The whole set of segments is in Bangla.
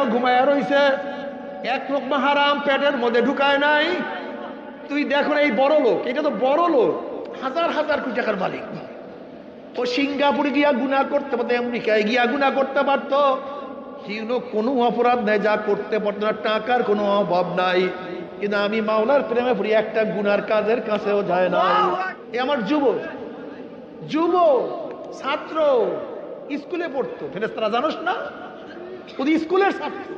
খাইয়াও ঘুমায়া রইছে, এক লোকমা হারাম পেটের মধ্যে ঢুকায় নাই। তুই দেখো এই বড় লোক, এটা তো বড় লোক, হাজার হাজার কোটি টাকার মালিক। ও সিঙ্গাপুরে গিয়া গুনাহ করতে পারতো, আমেরিকায় গিয়া গুনাহ করতে পারতো, কোনো অপরাধ নাই, যা করতে পারতো না, টাকার কোনো অভাব নাই। কিন্তু আমি মাওলার প্রেমে পড়ি, একটা গুনার কাজের কাছেও যায় না। এ আমার যুব ছাত্র, স্কুলে পড়তো, ফেরেশতারা জানোস না, ওই স্কুলের ছাত্র,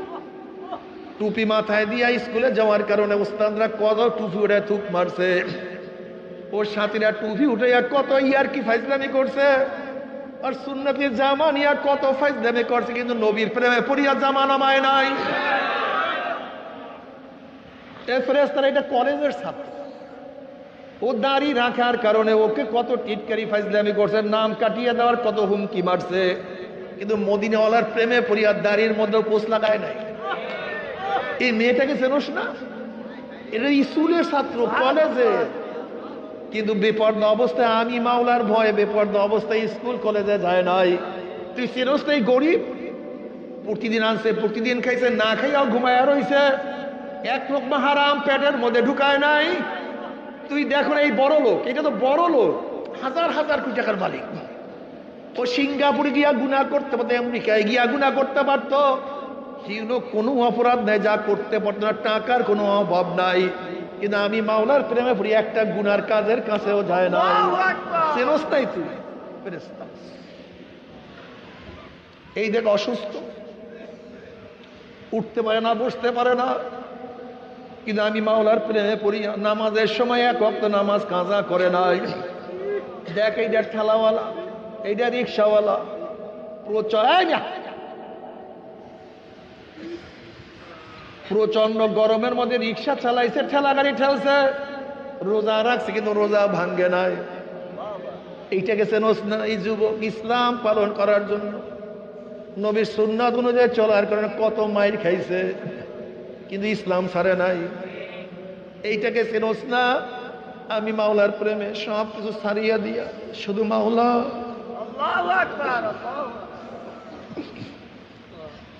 টুপি মাথায় দিয়া স্কুলে যাওয়ার কারণে উস্তাদরা কত টুপি উঠে থুক মারছে, ওর সাথীরা টুপি উঠে কত ইয়ার কি ফাইজলামি করছে, আর সুন্নতের জামা নিয়ে কত ফাইজলামি করছে, কিন্তু নবীর প্রেমে পড়িয়া জামা নামায় নাই। এই ফেরেশতারা এটা কলেজের ছাত্র, ও দাড়ি রাখার কারণে ওকে কত টিটকারি ফাইজলামি করছে, নাম কাটিয়ে দেওয়ার কত হুমকি মারছে, কিন্তু মদিনাওয়ালার প্রেমে পড়িয়া দাড়ির মধ্যে পোষ লাগায় নাই। এই মেয়েটাকে চেনোস না, এটা স্কুলের ছাত্র, কলেজে, কিন্তু বেপর্দা অবস্থায়, আমি মাওলার ভয়ে বেপর্দা অবস্থায় স্কুল কলেজে যায় নাই। তুই চেনোস না, এই গরিব প্রতিদিন আনছে, প্রতিদিন খাইছে, না খাইয়াও ঘুমায়া রইছে, এক লোকমা হারাম পেটের মধ্যে ঢুকায় নাই। তুই দেখো এই বড় লোক, এটা তো বড় লোক, হাজার হাজার কোটি টাকার মালিক। ও সিঙ্গাপুরে গিয়া গুনাহ করতে পারতো, আমেরিকায় গিয়া গুনাহ করতে পারতো, কোনো অপরাধ নাই, যা করতে পারতো না, টাকার কোনো অভাব নাই। কিন্তু আমি মাওলার প্রেমে পড়ি, একটা গুনার কাজের কাছেও যায় না। চেনোস নাই তুই ফেরেশতা। এই দেখ অসুস্থ, উঠতে পারে না, বসতে পারে না, কিন্তু আমি মাওলার প্রেমে পড়ি, নামাজের সময় এক ওয়াক্ত নামাজ কাজা করে নাই। দেখ এইটা ঠেলাওয়ালা, এইটা রিক্সাওয়ালা, প্রচন্ড গরমের মধ্যে রিক্সা চালাইছে, ঠেলা গাড়ি ঠেলছে, রোজা রাখছে কিন্তু রোজা ভাঙ্গে নাই। এইটাকে চেনোস না? এই যুবক ইসলাম পালন করার জন্য নবীর সুন্নাত অনুযায়ী চলার কারণে কত মাইর খাইছে, কিন্তু ইসলাম ছাড়ে নাই। এইটাকে চেনোস না? আমি মাওলার প্রেমে সব কিছু ছাড়িয়া দিয়া শুধু মাওলা।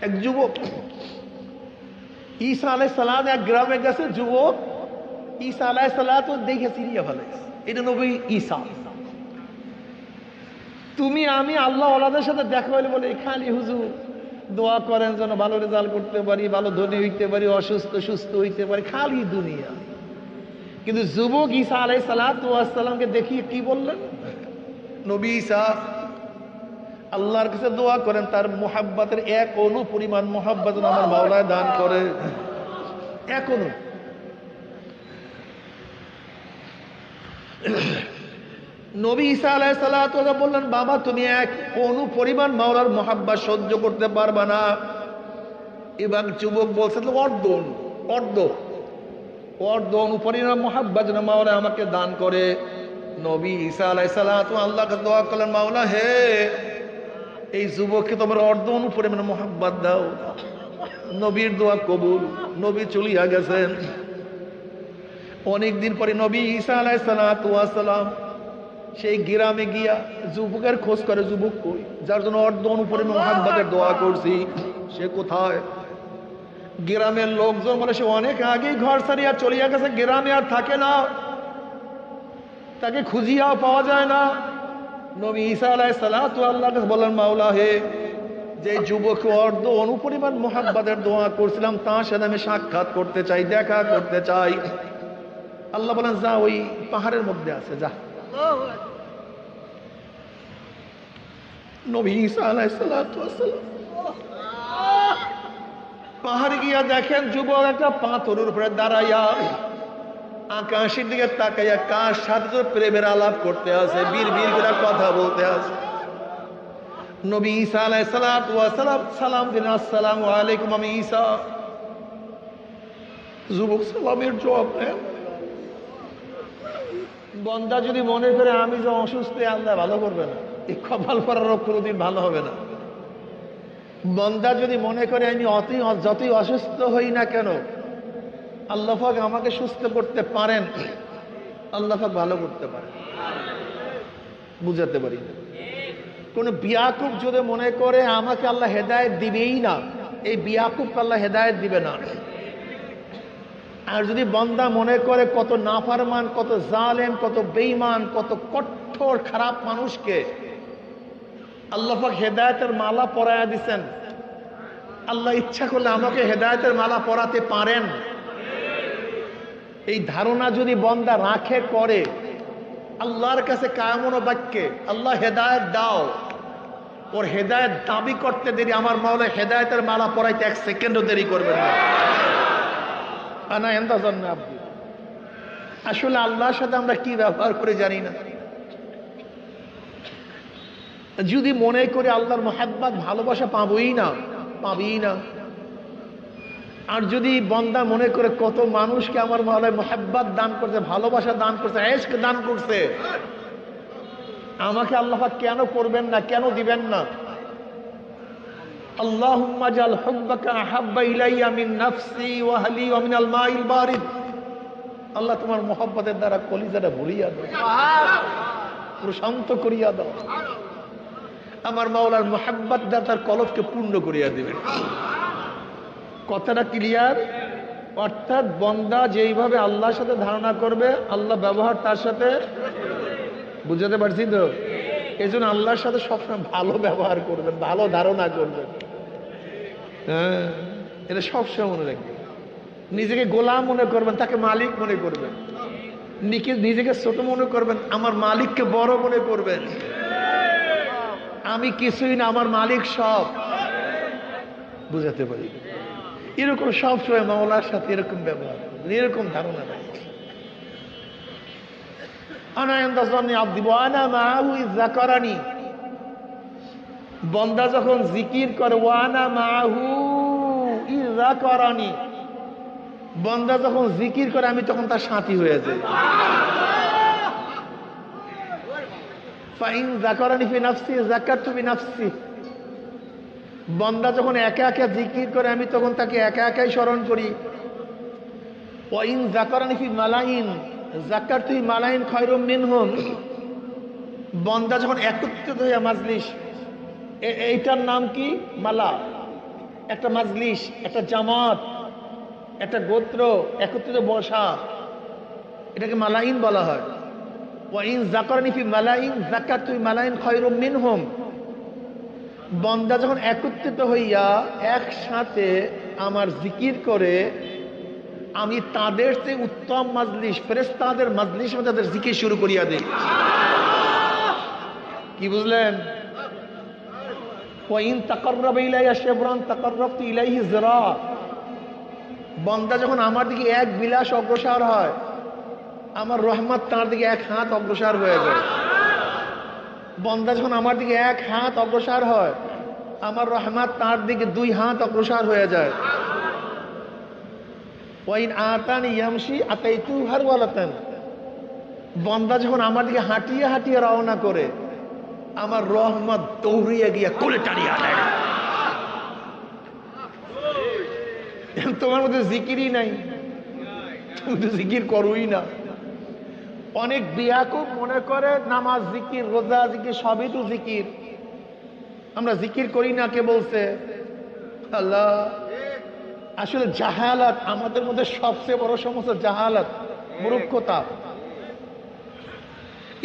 এক যুবক ঈসা আলাইহিস সালাম এক গ্রামে গেছে, যুবক ঈসা আলাইহিস সালাম দেখে চিনিয়ে ফেলাইছে, এটা নবী ঈসা। তুমি আমি আল্লাহ ওলাদের সাথে দেখা হইলে বলে খালি হুজুর দোয়া করেন যেন ভালো রেজাল্ট করতে পারি, ভালো ধনী হইতে পারি, অসুস্থ সুস্থ হইতে পারি, খালি দুনিয়া। কিন্তু যুবক ঈসা আলাইহিস সালামকে দেখিয়ে কি বললেন? নবী ঈসা আল্লাহর কাছে দোয়া করেন তার মুহাব্বতের এক অণু পরিমাণ মুহাব্বত আমার মাওলায় দান করে। এক অণু। নবী ঈসা আলাইহিস সালাম বললেন, বাবা তুমি এক অণু পরিমাণ মাওলার মুহাব্বত সহ্য করতে পারবা না। এবং যুবক বলছে অর্ধ অণু পরিমাণ মুহাব্বত যেন মাওলা আমাকে দান করে। নবী ঈসা আলাইহিস সালাম আল্লাহকে দোয়া করলেন, মাওলা হে এই যুবককে তোমার অর্ধ অণু পরিমাণ মুহাব্বত দাও। নবীর দোয়া কবুল, নবী চলিয়া গেছেন। অনেকদিন পরে নবী ঈসা আলাইহিস সালাম সেই গ্রামে গিয়া যুবকের খোঁজ করে, যুবক কই, যার জন্য অর্ধ অণু পরিমাণ মুহাব্বতের দোয়া করছি, সে কোথায়? গ্রামের লোকজন বলে সে অনেক আগেই ঘর ছাড়িয়া চলিয়া গেছে, গ্রামে আর থাকে না, তাকে খুঁজিয়াও পাওয়া যায় না। নবী ঈসা আলাইহিস সালাম আল্লাহকে বলেন, মাওলা হে যে যুবককে অর্ধ অণু পরিমাণ মুহাব্বতের দোয়া করছিলাম তার সাথে আমি সাক্ষাৎ করতে চাই, দেখা করতে চাই। আল্লাহ বলেন, যা ওই পাহাড়ের মধ্যে আছে, যা। নবী ঈসা আলাইহিস সালাম পাহাড়ে গিয়া দেখেন যুবক একটা পাথরের উপরে দাঁড়াইয়া আকাশের দিকে তাকাইয়া কার সাথে তো প্রেমের আলাপ করতে আছে, বীর করে কথা বলতে আছে। নবী ঈসা আলাইহিস সালাম সালাম দিলেন, আসসালামু আলাইকুম, আমি ঈসা। যুবক সালামের জবাব নেন। বন্দা যদি মনে করে আমি যে অসুস্থ, আল্লাহ ভালো করবে না, এই কপাল পরার রোগ কোনোদিন ভালো হবে না। বন্দা যদি মনে করে আমি যতই অসুস্থ হই না কেন আল্লাহ পাক আমাকে সুস্থ করতে পারেন, আল্লাহ পাক ভালো করতে পারেন, বুঝাতে পারি না। কোন বিয়াকুব যদি মনে করে আমাকে আল্লাহ হেদায়েত দিবেই না, এই বিয়াকুবকে আল্লাহ হেদায়েত দিবে না। আর যদি বান্দা মনে করে কত নাফরমান, কত জালেম, কত বেঈমান, কত কঠোর খারাপ মানুষকে আল্লাহ পাক হেদায়েতের মালা পরায়া দিচ্ছেন, আল্লাহ ইচ্ছা করলে আমাকে হেদায়েতের মালা পরাতে পারেন, এই ধারণা যদি বান্দা রাখে করে আল্লাহর কাছে কায়মন বাক্যে আল্লাহ হেদায়েত দাও, ওর হেদায়েত দাবি করতে দেরি আমার মাওলা হেদায়েতের মালা পরাইতে 1 সেকেন্ডও দেরি করবেন না। আনা এন্দাজন না আপনি আসলে আল্লাহর সাথে আমরা কি ব্যবহার করে জানি না। যদি মনে করে আল্লাহর মোহাব্বত ভালোবাসা পাবই না, পাবেই না। আর যদি বান্দা মনে করে কত মানুষকে আমার মাওলা মোহাব্বত দান করছে, ভালোবাসা দান করছে, ইশক দান করছে, আমাকে আল্লাহ পাক কেন করবেন না, কেন দিবেন না? আল্লাহুম্মা জাল হুব্বাকা আহাব্বা ইলাইয়া মিন নাফসি ওয়া আহলি ওয়া মিনাল মাইল বারিদ। আল্লাহ তোমার মোহাব্বতের দ্বারা কলিজাটা ভরিয়া দাও, প্রশান্ত করিয়া দাও। আমার মাওলার মোহাব্বত দ্বারা তার কলবকে পূর্ণ করিয়া দিবেন। কথাটা ক্লিয়ার? অর্থাৎ বান্দা যেইভাবে আল্লাহর সাথে ধারণা করবে আল্লাহ ব্যবহার তার সাথে, বুঝাতে পারছি তো? এই জন্য আল্লাহর সাথে সবসময় ভালো ব্যবহার করবেন, ভালো ধারণা করবেন। হ্যাঁ, এটা সবসময় মনে রাখবেন। নিজেকে গোলাম মনে করবেন, তাকে মালিক মনে করবেন। নিজেকে ছোট মনে করবেন, আমার মালিককে বড় মনে করবেন। আমি কিছুই না, আমার মালিক সব। বুঝাতে পারি? এরকম সবসময় মাওলার সাথে এরকম ব্যবহার করবেন, এরকম ধারণা রাখবেন। বন্দা যখন জিকির করে ওয়ানা মাহু ইযা করানি, বন্দা যখন জিকির করে আমি তখন তার সাথী হয়ে যাই। ফাইন যাকারানি ফি নাফসি যাকারতু বিনাফসি, বন্দা যখন একা একা জিকির করে আমি তখন তাকে একা একাই স্মরণ করি। ওয়াইন যাকারানি ফি মালাইন যাকারতু মালাইন খায়রুম মিনহুম, বন্দা যখন একত্রিত হয়ে মাজলিস, এইটার নাম কি? মালা। একটা মাজলিস, একটা জামাত, একটা গোত্র একত্রিত বসা, এটাকে মালাইন বলা হয়। ওয়াইন যাকারানি ফি মালাইন যাকারতু মালাইন খায়রুম মিনহুম, বন্দা যখন একত্রিত হইয়া একসাথে আমার জিকির করে আমি তাদের চেয়ে উত্তম মাজলিস, ফেরেশতাদের মাজলিস মধ্যে তাদের জিকির শুরু করিয়া দেই। কি বুঝলেন? ওয়াইন তাকাররাবা ইলাইয়া শিবরান তাকাররাবতু ইলাইহি যিরা, বান্দা যখন আমার দিকে এক বিলাস অগ্রসর হয় আমার রহমত তার দিকে 1 হাত অগ্রসর হয়ে যায়। বান্দা যখন আমার দিকে 1 হাত অগ্রসর হয় আমার রহমত তার দিকে 2 হাত অগ্রসর হয়ে যায়। ওয়াইন আতানি ইয়ামশি আতাইতু হারওয়ালাতান, বান্দা যখন আমার দিকে হাঁটিয়ে হাঁটিয়ে রওনা করে আমার রহমত দৌড়িয়ে গিয়ে কোলে টানিয়ে আনে। তোমার মধ্যে জিকিরই নাই, তুমি তো জিকির করোই না। অনেক বিয়াকুব মনে করে নামাজ জিকির, রোজা জিকির, সবই তো জিকির, আমরা জিকির করি না। কে বলছে? আল্লাহ। আসলে জাহালাত আমাদের মধ্যে সবচেয়ে বড় সমস্যা, জাহালাত, মূর্খতা।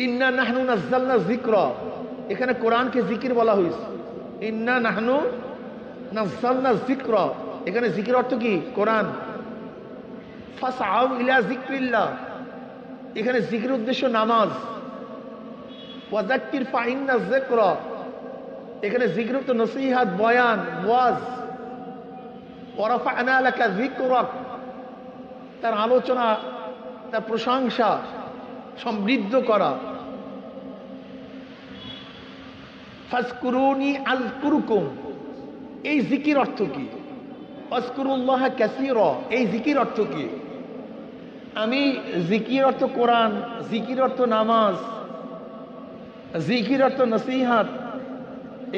ইন্না নাহনু নাযালনা যিকরা, এখানে কোরআনকে জিকির বলা হয়েছে। ইন্না নাহনু নাযালনা যিকরা, এখানে জিকির অর্থ কি? কোরআন। ফাসআউ ইলা যিকরিল্লাহ, এখানে জিকির উদ্দেশ্য নামাজ। ওয়াযাক্কির ফাইন্না যিকরা, এখানে জিকির অর্থ নসিহত, বয়ান, ওয়াজ। ওয়ারাফা'না লাকা যিকরাক, তার আলোচনা, তার প্রশংসা, সমৃদ্ধ করা। ফাজকুরুনি আযকুরুকুম, এই জিকির অর্থ কি? আযকুরুল্লাহ কাসীরা, এই জিকির অর্থ কি? আমি জিকির অর্থ কোরআন, জিকির অর্থ নামাজ, জিকির অর্থ নসিহত,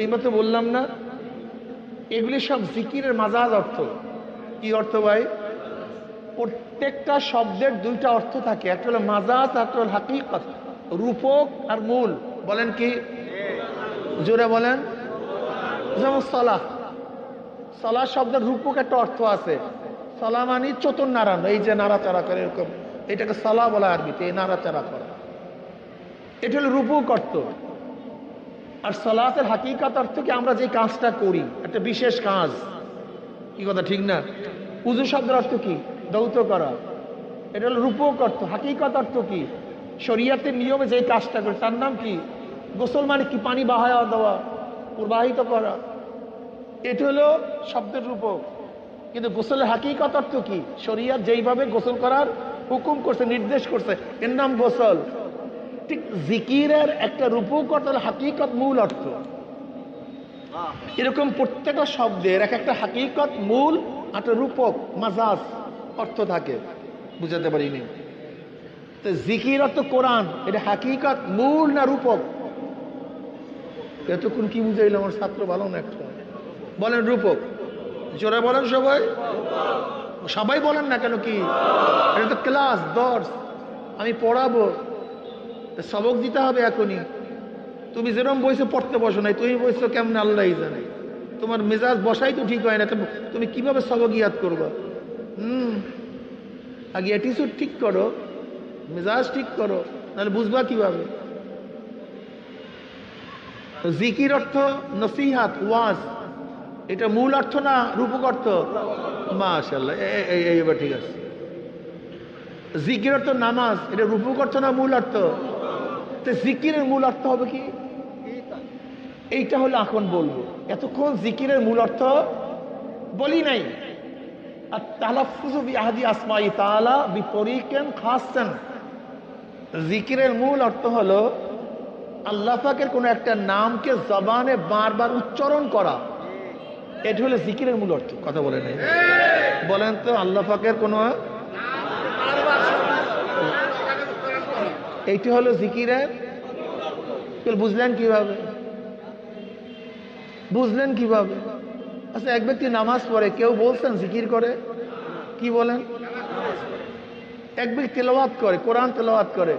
এইমাত্র বললাম না? এগুলি সব জিকিরের মাজাজ অর্থ। কি অর্থ ভাই? প্রত্যেকটা শব্দের 2টা অর্থ থাকে, একটা হলো মাজাজ, একটা হলো হাকিকত, রূপক আর মূল। বলেন কি? জোরে বলেন। যেমন সালাহ, সালাহ শব্দের রূপক একটা অর্থ আছে। সালাহ মানে চতুর নাড়ানো, এই যে নাড়াচাড়া করে এরকম, এটাকে সালাহ বলা আরবিতে, এই নাড়াচাড়া করা, এটা হলো রূপক অর্থ। আর সালাতের হাকিকত অর্থ কি, আমরা যে কাজটা করি একটা বিশেষ কাজ, কি কথা ঠিক না? উযু শব্দের অর্থ কি, দৌত করা, এটা হলো রূপক অর্থ। হাকিকত অর্থ কি, শরীয়তের নিয়মে যে কাজটা করে তার নাম কি? গোসল মানে কি, পানি বাহায়া দেওয়া, প্রবাহিত করা, এটা হলো শব্দের রূপক। কিন্তু গোসলের হাকিকত অর্থ কি, শরীয়ত যেইভাবে গোসল করার হুকুম করছে, নির্দেশ করছে, এর নাম গোসল। ঠিক জিকিরের একটা রূপক অর্থ হলো হাকিকত, মূল অর্থ। এরকম প্রত্যেকটা শব্দের এক একটা হাকিকত, মূল, একটা রূপক, মাজাজ অর্থ থাকে। বুঝাতে পারিনি? তো জিকির অর্থ কোরআন, এটা হাকিকত, মূল না রূপক? এতক্ষণ কি বুঝাইল আমার ছাত্র? ভালো না একটা বলেন রূপক, জোরে বলেন সবাই, সবাই বলেন না কেন? কি এটা তো ক্লাস, দর্স, আমি পড়াবো, সবক দিতে হবে এখনই। তুমি যেরকম বইছো পড়তে বসো নাই, তুমি বইছো কেমন আল্লাহই জানে। তোমার মেজাজ বসাই তো ঠিক হয় না, তুমি কিভাবে সবক ইয়াদ করবা? আগে অ্যাটিটিউড ঠিক করো, মেজাজ ঠিক করো, নাহলে বুঝবা কিভাবে? জিকির অর্থ নসিহাত, ওয়াজ, এটা মূল অর্থ না রূপক অর্থ? মাশাআল্লাহ, এবার ঠিক আছে। জিকির অর্থ নামাজ, এটা রূপক অর্থ না মূল অর্থ? তো জিকিরের মূল অর্থ হবে কি, এইটা হলো এখন বলবো। এতক্ষণ জিকিরের মূল অর্থ বলি নাই। আর তালাফফুযু বিআহদি আসমাই তাআলা বিতরিকান খাসসান, জিকিরের মূল অর্থ হলো আল্লাহ পাকের কোনো একটা নামকে জবানে বারবার উচ্চারণ করা, এটা হলো জিকিরের মূল অর্থ। কথা বলে নাই? বলেন তো, আল্লাহ পাকের কোনো, এইটা হলো জিকিরের। বুঝলেন কিভাবে? বুঝলেন কিভাবে? আচ্ছা, এক ব্যক্তি নামাজ পড়ে, কেউ বলছেন জিকির করে? কি বলেন? এক ব্যক্তি তেলাওয়াত করে, কোরআন তেলাওয়াত করে,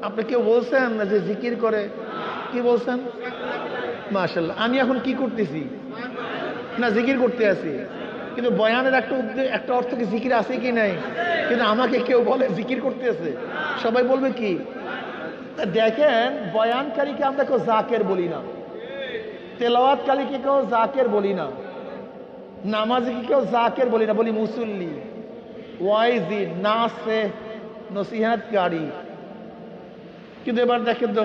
আপনি কেউ বলছেন না যে জিকির করে? কি বলছেন? মাশাআল্লাহ। আমি এখন কি করতেছি? না, জিকির করতে আছি। কিন্তু বয়ানের একটা অর্থ কি জিকির আছে কি নাই? কিন্তু আমাকে কেউ বলে জিকির করতে আছে, সবাই বলবে কি? দেখেন, বয়ানকারীকে আমরা কেউ জাকের বলি না, তেলাওয়াতকারীকে কেউ জাকের বলি না, নামাজিকে কেউ জাকের বলি না, বলি মুসল্লি, ওয়াইজি, নাসে, নসিহতকারী। কিন্তু এবার দেখেন তো,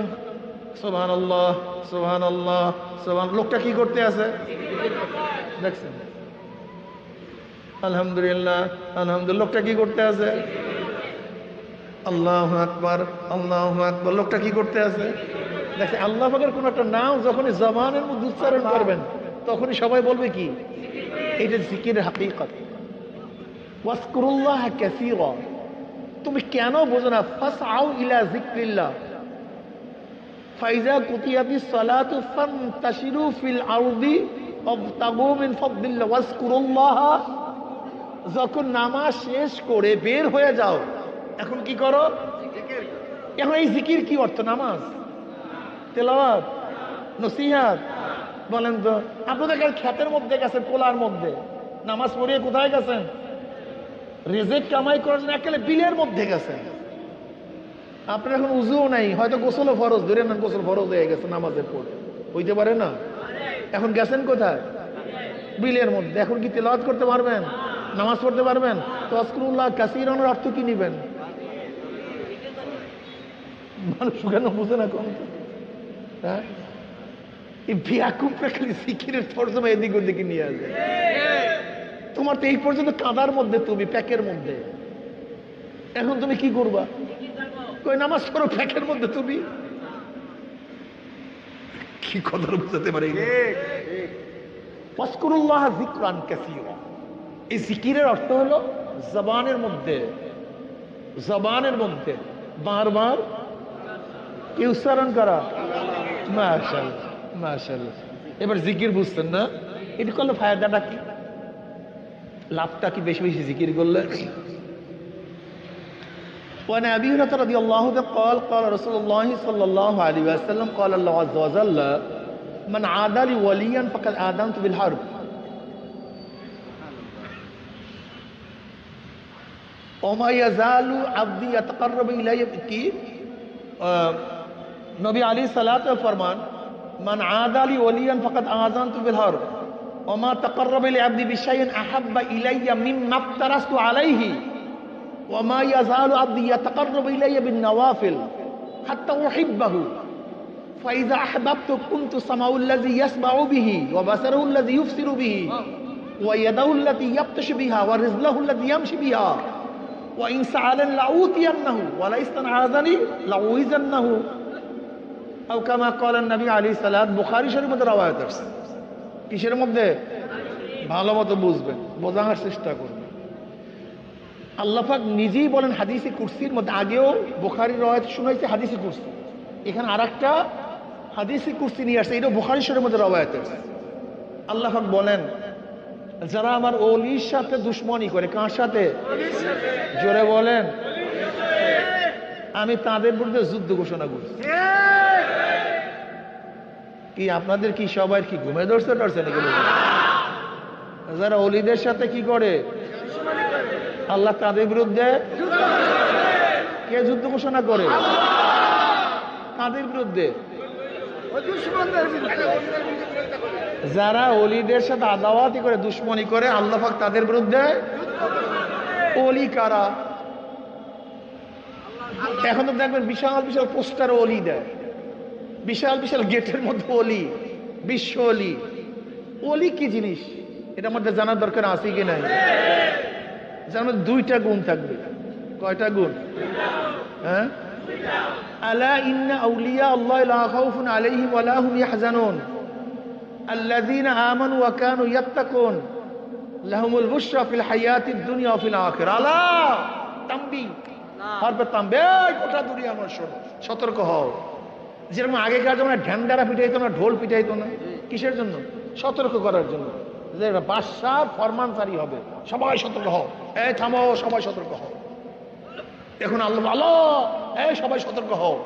সুবহানাল্লাহ সুবহানাল্লাহ সুবহান, লোকটা কি করতে আছে দেখছেন? আলহামদুলিল্লাহ আলহামদুলিল্লাহ, লোকটা কি করতে আছে? আল্লাহু আকবার আল্লাহু আকবার, লোকটা কি করতে আছে? দেখেন, আল্লাহ পাকের কোন একটা নাম যখনই জবানের মধ্যে উচ্চারণ করবেন, তখনই সবাই বলবে কি? এটা জিকিরের হাকিকত। ওয়াজকুরুল্লাহ কাসীরা, তুমি কেন বোঝো না? ফাসআউ ইলা যিকরিল্লাহ ফাইজা কুতিয়াতিস সালাতু ফান্তাশিরু ফিল আরদি ওয়াবতাগু মিন ফাদলিল্লাহ ওয়াজকুরুল্লাহ। যখন নামাজ শেষ করে বের হয়ে যাও, এখন কি করো? এখন এই জিকির কি অর্থ? নামাজ, তেলাওয়াত, নসিহত। বলেন তো, আপনাদের ক্ষেতের মধ্যে গেছেন, কোলার মধ্যে নামাজ পড়িয়ে কোথায় গেছেন? রিজিক কামাই করার জন্য একেবারে বিলের মধ্যে গেছেন। আপনার এখন উযুও নাই, হয়তো গোসলও ফরজ, ধরে নেন গোসল ফরজ হয়ে গেছে নামাজের পর, হইতে পারে না? এখন গেছেন কোথায়? বিলের মধ্যে। এখন কি তেলাওয়াত করতে পারবেন? নামাজ পড়তে পারবেন? তো ওয়াজকুরুল্লাহ কাসীরানের অর্থ কি নিবেন? মানুষ কেন বুঝে না কম? হ্যাঁ, এই বিয়াকুম প্রেক্ষালি জিকিরের তরজমা এদিক ওদিকে নিয়ে আসে। তোমার তো এই পর্যন্ত কাদার মধ্যে, তুমি প্যাকের মধ্যে, এখন তুমি কি করবা? কই নামাজ পড়ো প্যাকের মধ্যে, তুমি কি কথা বুঝাতে পারি? ওয়াজকুরুল্লাহ যিকরান কাসীরা, এই জিকিরের অর্থ হলো জবানের মধ্যে, জবানের মধ্যে বারবার কি উচ্চারণ করা। মাশাআল্লাহ মাশাআল্লাহ। এবার জিকির বুঝছেন না? এটা করলে ফায়দাটা কি, লাভটা কি? বেশি বেশি জিকির করলে। وعن أبي هريرة رضي الله عنه قال قال رسول الله صلى الله عليه وسلم قال الله عز وجل من عادى لي وليا فقد آذنته بالحرب ওমা ইয়াজালু আবদি ইয়াতাকাররাবু ইলাইয়া কি নবী আলাইহিস সালাতু ফরমান মান আদালি ওয়ালিয়ান ফাকাদ আযানতু বিল হারব ওমা তাকাররাবা ইলা আবদি বিশাইইন আহাব্বা ইলাইয়া মিম্মা ইফতারাস্তু আলাইহি ওমা ইয়াজালু আবদি ইয়াতাকাররাবু ইলাইয়া বিন নওয়াফিল হাত্তা উহিব্বাহু ফাইযা আহবাবতু কুনতু সামাউল্লাযী ইয়াসমাউ বিহি ওয়া বাসারুল্লাযী ইউবসিরু বিহি ওয়া ইয়াদাউল্লাতী ইয়াবতাশু বিহা ওয়া রিজলাহুল্লাযী ইয়ামশি বিহা ওয়া ইন সাআলান লাউতিয়ান্নাহু ওয়া লা ইস্তানআযানি লাউইযান্নাহু আও কামা ক্বালা নবী আলাইহিস সালাত। বুখারী শরীফের মধ্যে রওয়ায়াত আছে। কিসের মধ্যে? ভালো মতো বুঝবেন, বোঝার চেষ্টা করবেন। আল্লাহ পাক নিজেই বলেন হাদিসে কুরসির মধ্যে, আগেও বুখারীর রওয়ায়াত শুনাইছে হাদিসে কুরসি, এখানে আরেকটা হাদিসে কুরসি নিয়ে আসছে, এটা বুখারী শরীফের মধ্যে রওয়ায়াত আছে। আল্লাহ পাক বলেন যারা আমার ওলির সাথে দুশমনি করে, কার সাথে? জোরে বলেন। আমি তাদের বিরুদ্ধে যুদ্ধ ঘোষণা করছি। কি আপনাদের কি সবাই কি ঘুমে ধরছে টরছে নাকি? যারা ওলিদের সাথে কি করে, আল্লাহ তাদের বিরুদ্ধে কে যুদ্ধ ঘোষণা করে? কাদের বিরুদ্ধে? যারা ওলিদের সাথে আদাওয়াতি করে, দুশ্মনী করে, আল্লাহ পাক তাদের বিরুদ্ধে। ওলি কারা? এখন তো দেখবেন বিশাল বিশাল পোস্টার ওলি দেয়, বিশাল বিশাল গেটের মধ্যে ওলি, বিশ্ব ওলি। ওলি কি জিনিস এটার মধ্যে জানার দরকার আছে কি নাই? যার মধ্যে দুইটা গুণ থাকবে। কয়টা গুণ? হ্যাঁ, আলা ইন্না আউলিয়া আল্লাহ লা খাউফুন আলাইহিম ওয়া লা হুম ইয়াহজানুন আল্লাযীনা আমানু ওয়া কানু ইয়াত্তাকুন লাহুমুল বুশরা ফিল হায়াতিদ দুনিয়া ওয়া ফিল আখিরাহ। আলা তামবি, হরফে তামবে, গোটা দুনিয়া আমার শোনো, সতর্ক হও। যেরকম আগেকার জন্য ঢ্যান্ডারা পিটাইতো না, ঢোল পিটাইতো না, কিসের জন্য? সতর্ক করার জন্য, যে বাদশাহ ফরমান জারি হবে, সবাই সতর্ক হও, এই থামো, সবাই সতর্ক হও। এখন আল্লাহ আল্লাহ, এই সবাই সতর্ক হও।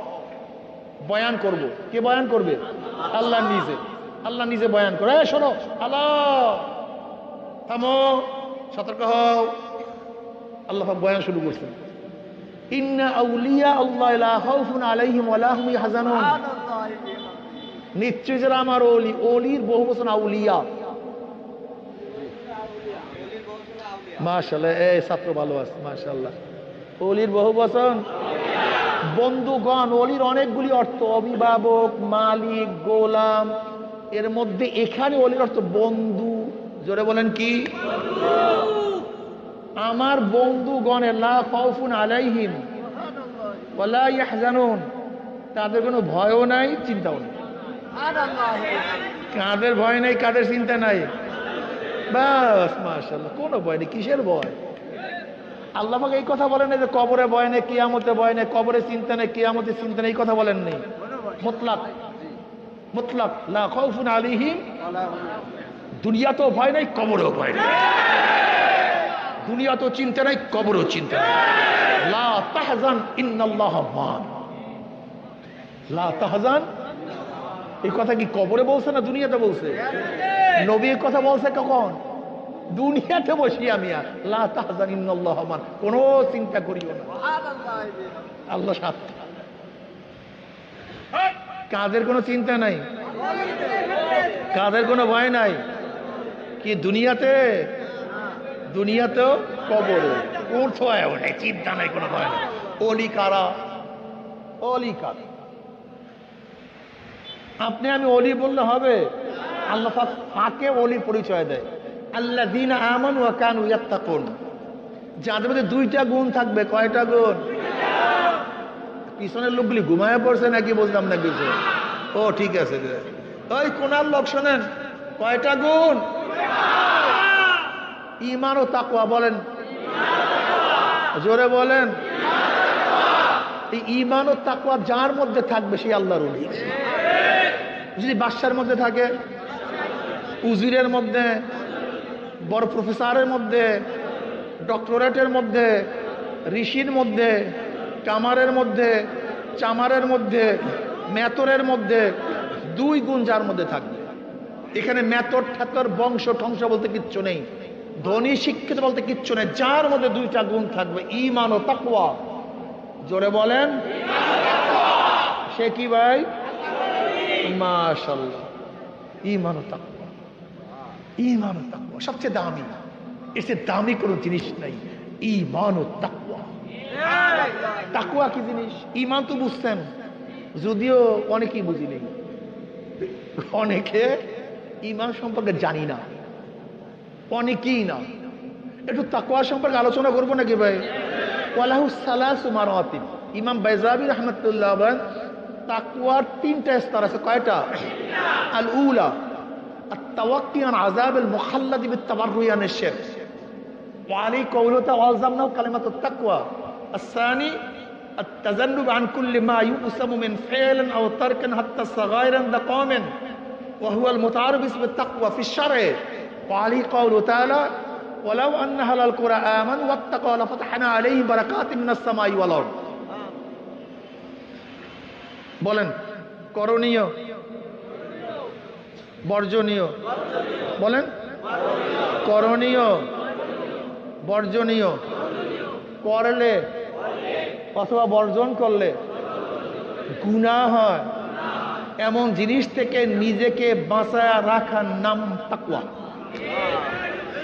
বয়ান করব, কে বয়ান করবে? আল্লাহ নিজে। আল্লাহ নিজে বয়ান করে, এই শোনো, আল্লাহ থামো, সতর্ক হও। আল্লাহ বয়ান শুরু করছেন, ইন্না আউলিয়া আল্লাহ লা খাউফুন আলাইহিম ওয়া লা হুম ইয়াহজানুন। নিশ্চয় যারা আমার ওলি, ওলির বহু বচন আউলিয়া। মাশাআল্লাহ, এই ছাত্র ভালো আছে, মাশাআল্লাহ। ওলির বহু বচন বন্ধুগণ। ওলির অনেকগুলি অর্থ, অভিভাবক, মালিক, গোলাম। এর মধ্যে এখানে ওলির অর্থ বন্ধু। জোরে বলেন কি? আমার বন্ধুগণে লা খাউফুন আলাইহিম ওয়া লা ইয়াহজানুন, তাদের কোনো ভয়ও নাই, চিন্তাও নেই। কাদের ভয় নাই, কাদের চিন্তা নাই? বাস, মাশাআল্লাহ, কোনো ভয় নেই। কিসের ভয়? আল্লাহ পাক এই কথা বলেন যে কবরে ভয় নেই, কিয়ামতে ভয় নেই, কবরে চিন্তা নেই, কিয়ামতে চিন্তা নেই, এই কথা বলেন নেই। মুতলাক, মুতলাক লা খাউফুন আলাইহিম। দুনিয়াতেও ভয় নাই, কবরেও ভয় নেই। দুনিয়াতেও চিন্তা নাই, কবরেও চিন্তা নাই। লা তাহজান ইন্নাল্লাহা মা'ানা। লা তাহজান, এই কথা কি কবরে বলছে না দুনিয়াতে বলছে? নবী এই কথা বলছে কখন? দুনিয়াতে বসি আমি। আর লা তাহজান ইন্নাল্লাহা মা'ানা, কোনো চিন্তা করিও না। আল্লাহ সাথে। কাদের কোনো চিন্তা নাই, কাদের কোনো ভয় নাই। কি দুনিয়াতে? দুনিয়াতেও কবরে কোথায় ওঠে, চিন্তা নাই, কোনো ভয় নাই। ওলি কারা? ওলি কারা? আপনি আমি ওলি বললে হবে? আল্লাহ পাক ফাঁকে ওলির পরিচয় দেয়, আল্লাযীনা আমানু ওয়া কানু ইয়াত্তাকুন। যাদের মধ্যে দুইটা গুণ থাকবে। কয়টা গুণ? পিছনের লোকগুলি ঘুমায় পড়ছে নাকি বুঝলাম না কিছু। ও ঠিক আছে, ওই কোনার লোক শোনেন, কয়টা গুণ? ঈমান ও তাকওয়া। বলেন, জোরে বলেন। এই ঈমান ও তাকওয়া যার মধ্যে থাকবে সেই আল্লাহর ওলি। যদি বাদশার মধ্যে থাকে, উজিরের মধ্যে, বড় প্রফেসরের মধ্যে, ডক্টরেটের মধ্যে, ঋষির মধ্যে, কামারের মধ্যে, চামারের মধ্যে, মেতরের মধ্যে, দুই গুণ যার মধ্যে থাকবে। এখানে মেতর ঠাতর বংশ ঠংস বলতে কিচ্ছু নেই। ধনী শিক্ষিত বলতে কিচ্ছু নেই, যার মধ্যে দুইটা গুণ থাকবে, ঈমান ও তাকওয়া। জোরে বলেন, সে কি ভাই? মাশাআল্লাহ, ঈমান ও তাকওয়া। ঈমান ও তাকওয়া সবচেয়ে দামি, এর চেয়ে দামি কোনো জিনিস নাই। ঈমান ও তাকওয়া। তাকওয়া কি জিনিস? ঈমান তো বুঝছেন, যদিও অনেকেই বুঝি নেই, অনেকে ঈমান সম্পর্কে জানি না, অনেকেই না। একটু তাকওয়া সম্পর্কে আলোচনা করবো নাকি ভাই? ওয়ালাহু সালাসু মারাতিব। ইমাম বাইজাবি রাহমাতুল্লাহ বলেন তাকওয়ার তিনটা স্তর আছে। কয়টা? আল উলা আত-তাওয়াক্কি আন আযাবিল মুখাল্লাদ বিত-তাবাররুই আন আশ-শিরক ওয়া আলী কওলুহু তাআলা কালিমাতুত তাকওয়া। আস-সানি التجنب عن كل ما يؤسم من فعل أو ترك حتى الصغائر عند قوم وهو المتعارف بالتقوى في الشرع وعليه قوله تعالى ولو أن أهل القرى آمنوا واتقوا لفتحنا عليهم بركات من السماء والأرض। বলেন করণীয়, বর্জনীয়? বলেন করণীয়, বর্জনীয়। করলে অথবা বর্জন করলে গুনাহ হয়, এমন জিনিস থেকে নিজেকে বাঁচায় রাখার নাম তাকওয়া।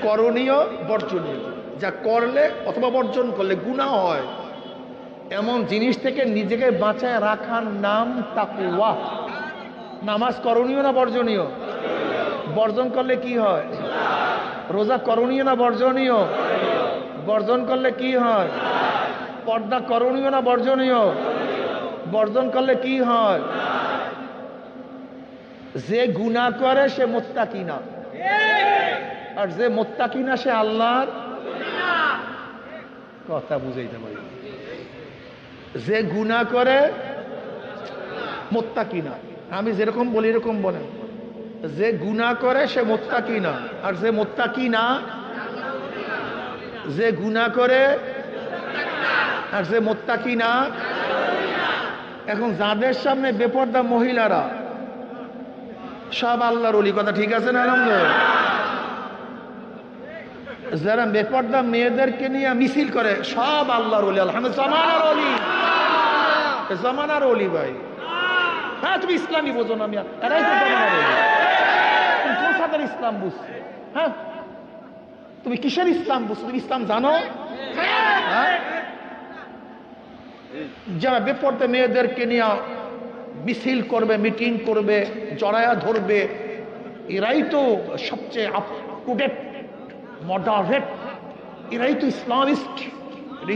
করণীয়, বর্জনীয়, যা করলে অথবা বর্জন করলে গুনাহ হয়, এমন জিনিস থেকে নিজেকে বাঁচায় রাখার নাম তাকওয়া। নামাজ করণীয় না বর্জনীয়? বর্জন করলে কি হয়? রোজা করণীয় না বর্জনীয়? বর্জন করলে কি হয়? পর্দা করণীয় না বর্জনীয়? বর্জন করলে কি হয়? যে গুনাহ করে সে মুত্তাকি না, আর যে মুত্তাকি না সে আল্লাহর কথা বুঝাইতে পারি। যে গুনাহ করে মুত্তাকি না, আমি যেরকম বলি এরকম বলেন। যে গুনাহ করে সে মুত্তাকি না, আর যে মুত্তাকি না, যে গুনাহ করে আর যে মুত্তাকি না। এখন যাদের সামনে বেপরদা মহিলারা সব আল্লাহর ওলি, কথা ঠিক আছে না? আলহামদুলিল্লাহ। যারা বেপরদা মেয়েদেরকে নিয়ে মিছিল করে সব আল্লাহর ওলি, আলহামদুলিল্লাহ, জামানার ওলি, জামানার ওলি ভাই। হ্যাঁ, তুমি ইসলামই বোঝো না মিয়া, এরাই তো জামানার ওলি। তুমি কোন সাদের ইসলাম বুঝছো? হ্যাঁ, তুমি কিসের ইসলাম বুঝছো? তুমি ইসলাম জানো? হ্যাঁ, যারা বেপরদা মেয়েদেরকে নিয়ে মিছিল করবে, মিটিং করবে, জড়ায়া ধরবে, এরাই তো সবচেয়ে আপ টু ডেট, মডারেট, এরাই তো ইসলামিস্ট,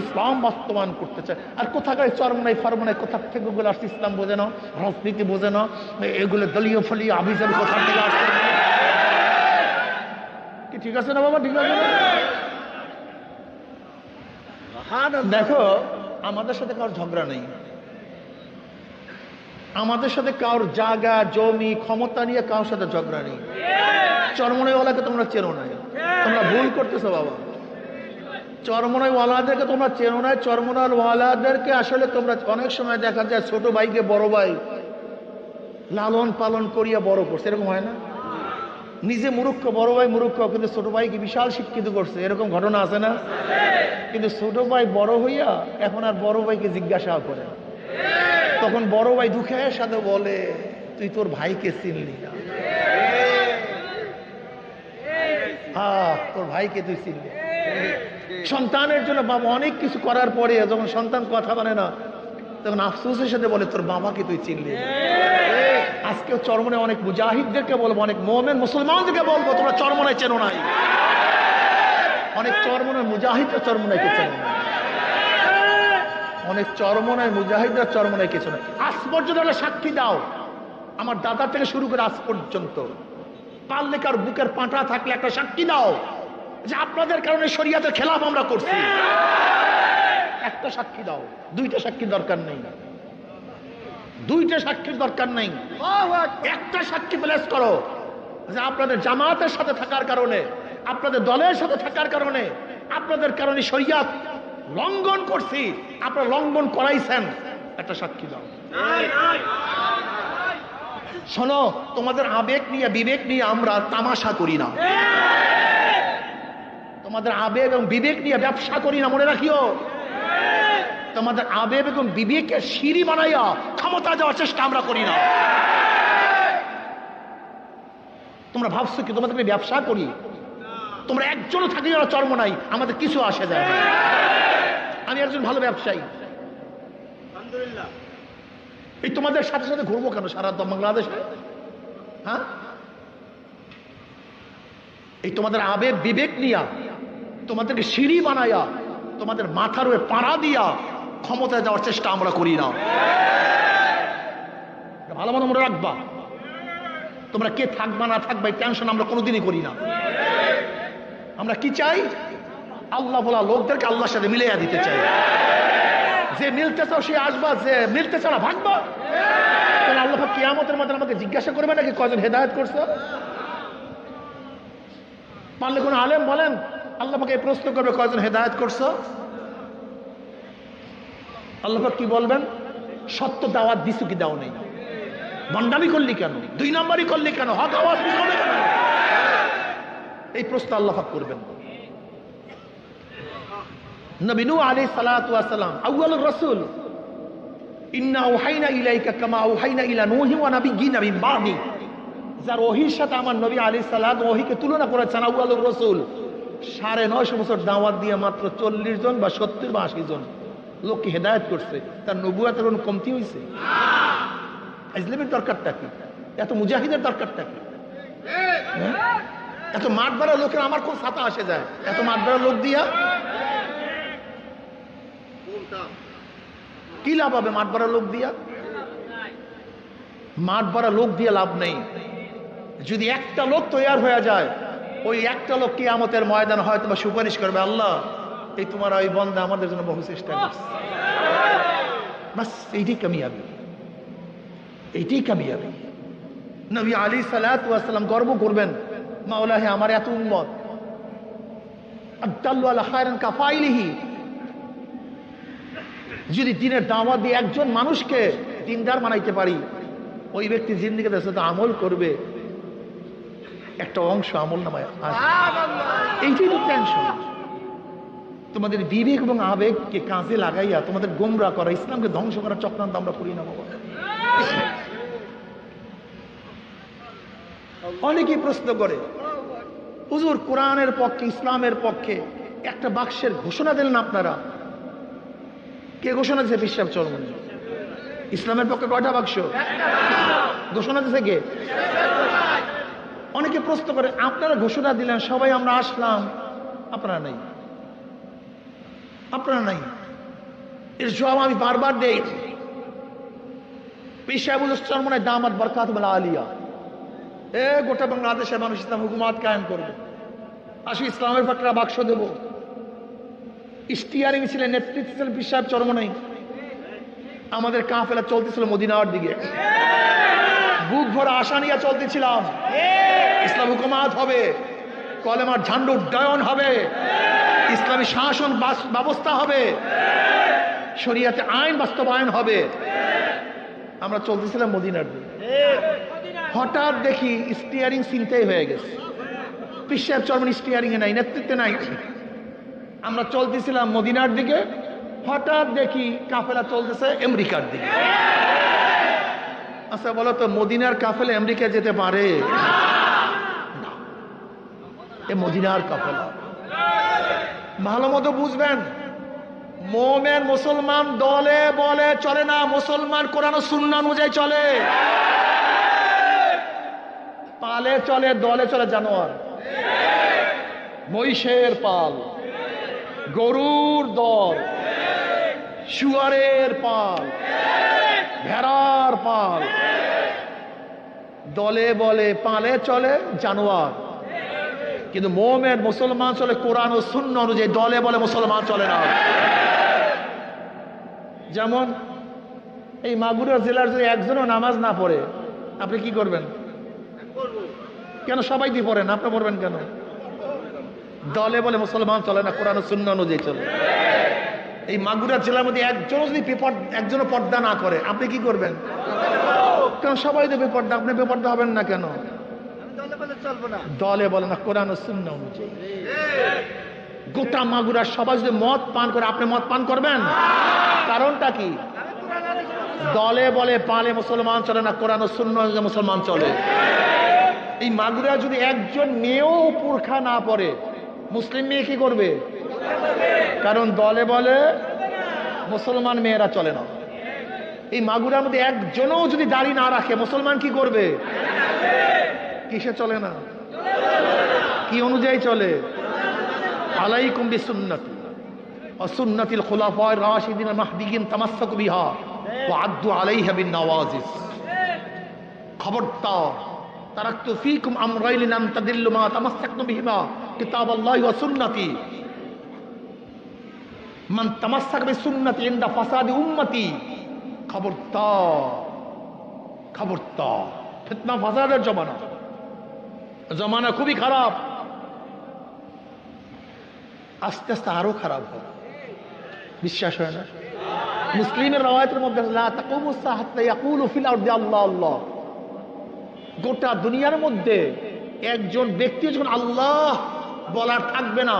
ইসলাম বাস্তবায়ন করতে চায়। আর কোথাকার চরমনাই ফরমনাই কোথা থেকে গুলো আসছে? ইসলাম বোঝে না, রাজনীতি বোঝে না, এগুলো দলীয় ফলীয় আভিযান কোথা থেকে আসছে? কি ঠিক আছে না বাবা? ঠিক আছে না? দেখো, আমাদের সাথে কারোর ঝগড়া নেই, আমাদের সাথে কারোর জায়গা জমি ক্ষমতা নিয়ে কারোর সাথে ঝগড়া নেই। চরমনাইওয়ালাকে তোমরা চেনো নাই, তোমরা ভুল করতেছো বাবা। চরমনাইওয়ালাদেরকে তোমরা চেনো নাই। চরমনাইওয়ালাদেরকে আসলে তোমরা অনেক সময় দেখা যায় ছোট ভাইকে বড় ভাই লালন পালন করিয়া বড় করছে, এরকম হয় না? নিজে মূর্খ, বড় ভাই মূর্খ, কিন্তু ছোট ভাইকে বিশাল শিক্ষিত করছে, এরকম ঘটনা আছে না? কিন্তু ছোট ভাই বড় হইয়া এখন আর বড় ভাইকে জিজ্ঞাসা করে, তখন বড় ভাই দুঃখের সাথে বলে তুই তোর ভাইকে চিনলি না। তোর ভাইকে তুই চিনলি। সন্তানের জন্য বাবা অনেক কিছু করার পরে যখন সন্তান কথা বলে না, তখন আফসোসের সাথে বলে তোর বাবাকে তুই চিনলি না। আজকেও চরমনে অনেক মুজাহিদদেরকে বলবো, অনেক মোমেন মুসলমানদেরকে বলবো, তোমরা চরমনায় চেনো নাই। অনেক চরমনায় মুজাহিদরা চরমনাইকে চেনো না, অনেক চরমনায় মুজাহিদরা চরমনাইকে চেনো। আজ পর্যন্ত সাক্ষী দাও, আমার দাদা থেকে শুরু করে আজ পর্যন্ত পারলে কার বুকের পাঁটা থাকলে একটা সাক্ষী দাও যে আপনাদের কারণে শরিয়াতের খেলাফ আমরা করছি। একটা সাক্ষী দাও, দুইটা সাক্ষী দরকার নেই, দুইটা সাক্ষীর দরকার নেই, একটা সাক্ষী প্লেস করো যে আপনাদের জামাতের সাথে থাকার কারণে, আপনাদের দলের সাথে থাকার কারণে, আপনাদের কারণে শরিয়াত লঙ্ঘন করছি, আপনারা লঙ্ঘন করাইছেন, একটা সাক্ষী দাও। শোনো, তোমাদের আবেগ নিয়ে বিবেক নিয়ে আমরা তামাশা করি না, তোমাদের আবেগ এবং বিবেক নিয়ে ব্যবসা করি না, মনে রাখিও। তোমাদের আবেগ এবং বিবেকের সিঁড়ি বানাইয়া ক্ষমতা যাওয়ার চেষ্টা আমরা করি না। তোমরা ভাবছো কি তোমাদের ব্যবসা করি? তোমরা একজনও থাকলে ওরা চর্ম নাই, আমাদের কিছু আসে যায় না। আমি একজন ভালো ব্যবসায়ী, আলহামদুলিল্লাহ। এই তোমাদের সাথে সাথে ঘুরবো কেন সারা বাংলাদেশে? হ্যাঁ, এই তোমাদের আবেগ বিবেক নিয়া, তোমাদেরকে সিঁড়ি বানাইয়া, তোমাদের মাথার উপরে পাড়া দিয়া ক্ষমতায় যাওয়ার চেষ্টা আমরা করি না। ভালো মনে মনে রাখবা, তোমরা কে থাকবা না থাকবা এই টেনশন আমরা কোনোদিনই করি না। আমরা কি চাই? আল্লাহ বলা লোকদেরকে আল্লাহর সাথে মিলাইয়া দিতে চাই। যে মিলতে চাও সে আসবা, যে মিলতে চাও না ভাগবা। তাহলে আল্লাহ কিয়ামতের মধ্যে আমাকে জিজ্ঞাসা করবে নাকি কয়জন হেদায়েত করছো? পারলে কোন আলেম বলেন, আল্লাহ পাক এই প্রশ্ন করবে কয়জন হেদায়েত করছো? আল্লাহ পাক কি বলবেন? সত্য দাওয়াত দিছো কি দাও নেই? ভণ্ডামি করলি কেন? 2 নম্বরই করলি কেন? হক আওয়াজ দিছবে কেন? এই প্রশ্ন আল্লাহ পাক করবেন। নবী নূহ আলাইহিস সালাতু ওয়াস সালাম আউয়ালুর রাসূল, ইন্না আওহাইনা ইলাইকা কামা আওহাইনা ইলা নূহি ওয়া নাবিয়্যিনা মিন বাদি। যার ওহীর সাথে আমার নবী আলাইহিস সালাত ওহীকে তুলনা করেছেন আউয়ালুর রাসূল, 950 বছর দাওয়াত দিয়ে মাত্র 40 জন বা 70 বা 80 জন লোককে হেদায়েত করছে। তার নবুয়তের কোনো কমতি হয়েছে? ইসলামের দরকারটা কি? এত মুজাহিদের দরকারটা কি? এত মাঠ বাড়া লোকের আমার কোন ছাতা আসে যায়? এত মাঠ বাড়া লোক দিয়া কি লাভ হবে? মাঠ বাড়া লোক দিয়া মাঠ বাড়া লোক দিয়ে লাভ নেই। যদি একটা লোক তৈয়ার হয়ে যায়, ওই একটা লোক কিয়ামতের ময়দান হয়তো বা সুপারিশ করবে, আল্লাহ এই তোমার ওই বন্দা আমাদের জন্য বহু চেষ্টা করছে। বাস এইটাই কামিয়াবি, এইটাই কামিয়াবি। নবী আলাইহিস সালাতু ওয়াস সালাম গর্ব করবেন, মাওলা হে আমার এত উম্মত, আদাল্লু আলা খায়রান কাফাইলিহি। যদি দিনের দাওয়াত দিয়ে একজন মানুষকে দিনদার বানাইতে পারি, ওই ব্যক্তি জিন্দেগিতে সাথে আমল করবে, একটা অংশ আমল নামায় আসবে। এইটাই তো টেনশন। তোমাদের বিবেক এবং আবেগকে কাজে লাগাইয়া তোমাদের গোমরা করা, ইসলামকে ধ্বংস করার চক্রান্ত আমরা করি না বাবা। অনেকেই প্রশ্ন করে, হুজুর কোরআনের পক্ষে ইসলামের পক্ষে একটা বাক্সের ঘোষণা দিলেন আপনারা, কে ঘোষণা দিয়েছে? বিশ্বাস চলমান। ইসলামের পক্ষে কয়টা বাক্স ঘোষণা দিয়েছে কে? অনেকে প্রশ্ন করে, আপনারা ঘোষণা দিলেন, সবাই আমরা আসলাম, আপনারা নাই, আপনারা নাই। এর জবাব আমি বারবার দেই। পীর সাহেবুল ইসলাম মনে হয় দামাত বরকাতুল আলিয়া, গোটা বাংলাদেশের মানুষ ইসলাম হুকুমাত কায়েম করবে, আসি ইসলামের পক্ষে বাক্স দেব। ইশতিয়ারি মিছিলের নেতৃত্ব ছিলেন পীর সাহেব চরমনাই। আমাদের কাফেলা চলতেছিল মদিনার দিকে, বুক ভরা আশা নিয়ে চলতেছিলাম, ইসলাম হুকুমাত হবে, কলেমার ঝান্ডা উড্ডয়ন হবে, ইসলামী শাসন ব্যবস্থা হবে, শরিয়াতে আইন বাস্তবায়ন হবে। আমরা চলতেছিলাম মদিনার দিকে। হঠাৎ দেখি স্টিয়ারিং চিন্তাই হয়ে গেছে, পীর সাহেব চরমনি স্টিয়ারিং এ নাই, নেতৃত্বে নাই। আমরা চলতেছিলাম মদিনার দিকে, হঠাৎ দেখি কাফেলা চলতেছে আমেরিকার দিকে। আচ্ছা বলো তো, মদিনার কাফেলা আমেরিকা যেতে পারে? এ মদিনার কাফেলা। ভালো মতো বুঝবেন, মোমেন মুসলমান দলে বলে চলে না, মুসলমান কোরআন ও সুন্নাহ অনুযায়ী চলে, পালে চলে, দলে চলে। জানোয়ার, মহিষের পাল, গরুর দল, শুয়ারের পাল, ভেড়ার পাল, দলে বলে পালে চলে জানোয়ার। কিন্তু মোমেন মুসলমান চলে কোরআন ও সুন্নাহ অনুযায়ী, দলে বলে মুসলমান চলে না। যেমন এই মাগুরা জেলার যদি একজনও নামাজ না পড়ে, আপনি কি করবেন? কেন সবাই দিয়ে পড়েন, আপনি পড়বেন কেন? দলে বলে মুসলমান চলে না, কোরআন ও সুন্নাহ অনুযায়ী চলে। এই মাগুরা জেলার মধ্যে একজনও পর্দা না করে, আপনি কি করবেন? কেন সবাই তো বেপর্দা, আপনি বেপর্দা হবেন না কেন? দলে বলে না, কোরআন ও সুন্নাহ অনুযায়ী। গোটা মাগুরার সবাই যদি মদ পান করে, আপনি মদ পান করবেন? কারণটা কি? দলে বলে পালে মুসলমান চলে না, কোরআন ও সুন্নাহ মুসলমান চলে। এই মাগুরা যদি একজন মেয়েও পুরখা না পরে, মুসলিম মেয়ে কি করবে? কারণ দলে বলে মুসলমান মেয়েরা চলে না। এই মাগুরার মধ্যে একজনও যদি দাড়ি না রাখে, মুসলমান কি করবে? কিসে চলে না? কি অনুযায়ী চলে? আলাইকুম বিসুন্নতি ওয়া সুন্নাতিল খুলাফায়ে রাশিদিন মাহদিয়িন তামাসসাকু বিহা ওয়া আদ্দু আলাইহা বিন নওয়াজিস। খবরদার, তারাকতু ফীকুম আমরাইন লান তাদিল্লু মা তামাসসাকতুম বিহিমা কিতাবাল্লাহি ওয়া সুন্নতি। মান তামাসসাকা বিসুন্নতি ইনদা ফাসাদি উম্মতি। খবরদার, খবরদার, ফিতনা ফাসাদের জমানা, জমানা খুবই খারাপ। আস্তে আস্তে আরো খারাপ হবে, বিশ্বাস হয় না? মুসলিমের রওয়ায়াতের মধ্যে লা তাকুমুস সাআ হাত্তা ইয়াকুলু ফিল আরদি আল্লাহ আল্লাহ। গোটা দুনিয়ার মধ্যে একজন ব্যক্তি যখন আল্লাহ বলার থাকবে না,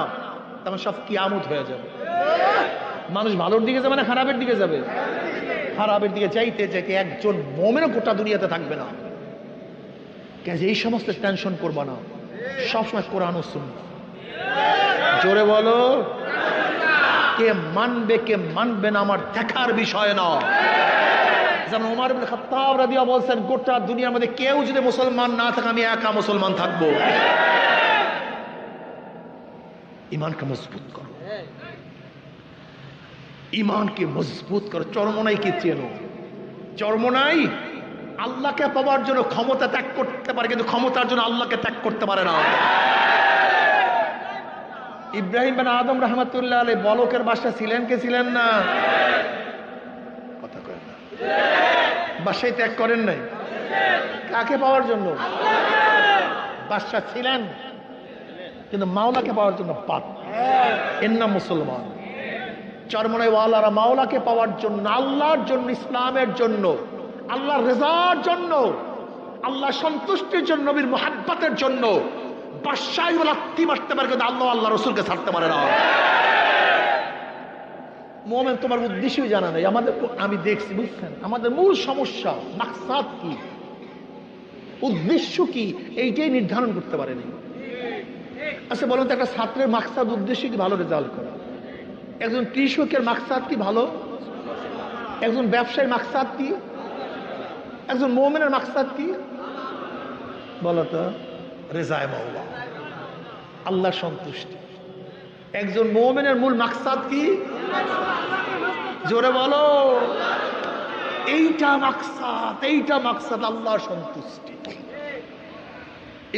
তখন সব কিয়ামত হয়ে যাবে। মানুষ ভালোর দিকে যাবে না খারাপের দিকে যাবে? খারাপের দিকে চাইতে চাইতে একজন মুমিনও গোটা দুনিয়াতে থাকবে না। কেন? এই সমস্ত টেনশন করবা না, সবসময় কোরআন ও সুন্নাহ। জোরে বলো, কে মানবে কে মানবে না আমার দেখার বিষয় না। যেমন ওমর ইবনে খাত্তাব রাদিয়াল্লাহু আনহু বলছেন, গোটা দুনিয়ার মধ্যে কেউ যদি মুসলমান না থাকে, আমি একা মুসলমান থাকবো। ইমানকে মজবুত করো, ইমানকে মজবুত করো। চরমনাই কি চেনো? চরমনাই আল্লাহকে পাওয়ার জন্য ক্ষমতা ত্যাগ করতে পারে, কিন্তু ক্ষমতার জন্য আল্লাহকে ত্যাগ করতে পারে না। ইব্রাহিম বিন আদম রাহমাতুল্লাহ আলাইহি বলকের বাদশা ছিলেন কে ছিলেন না? কথা কয় না। বাদশাই ত্যাগ করেন নাই? কাকে পাওয়ার জন্য? বাদশা ছিলেন, কিন্তু মাওলাকে পাওয়ার জন্য পাক। এর নাম মুসলমান। চরমনাই ওয়ালারা মাওলাকে পাওয়ার জন্য, আল্লাহর জন্য, ইসলামের জন্য, আল্লাহর রেজার জন্য, আল্লাহ সন্তুষ্টির জন্য, নবীর মুহাব্বতের জন্য বাদশাহী লাত্তি মারতে পারে, কিন্তু আল্লাহ আল্লাহ রসুলকে ছাড়তে পারে না। মুমিন তোমার উদ্দেশ্যই জানা নেই। আমাদের, আমি দেখছি, বুঝছেন, আমাদের মূল সমস্যা মাকসাদ কি, উদ্দেশ্য কি, এইটাই নির্ধারণ করতে পারেনি। আচ্ছা বলুন তো, একটা ছাত্রের মাকসাদ উদ্দেশ্য কি? ভালো রেজাল্ট করা। একজন কৃষকের মাকসাদ কি? ভালো। একজন ব্যবসায়ীর মাকসাদ কি? একজন মুমিনের মাকসাদ কি? বলো তো। রেজায়ে মাওলা, আল্লাহর সন্তুষ্টি। একজন মুমিনের মূল মাকসাদ কি? জোরে বলো। এইটা মাকসাদ, এইটা মাকসাদ, আল্লাহর সন্তুষ্টি।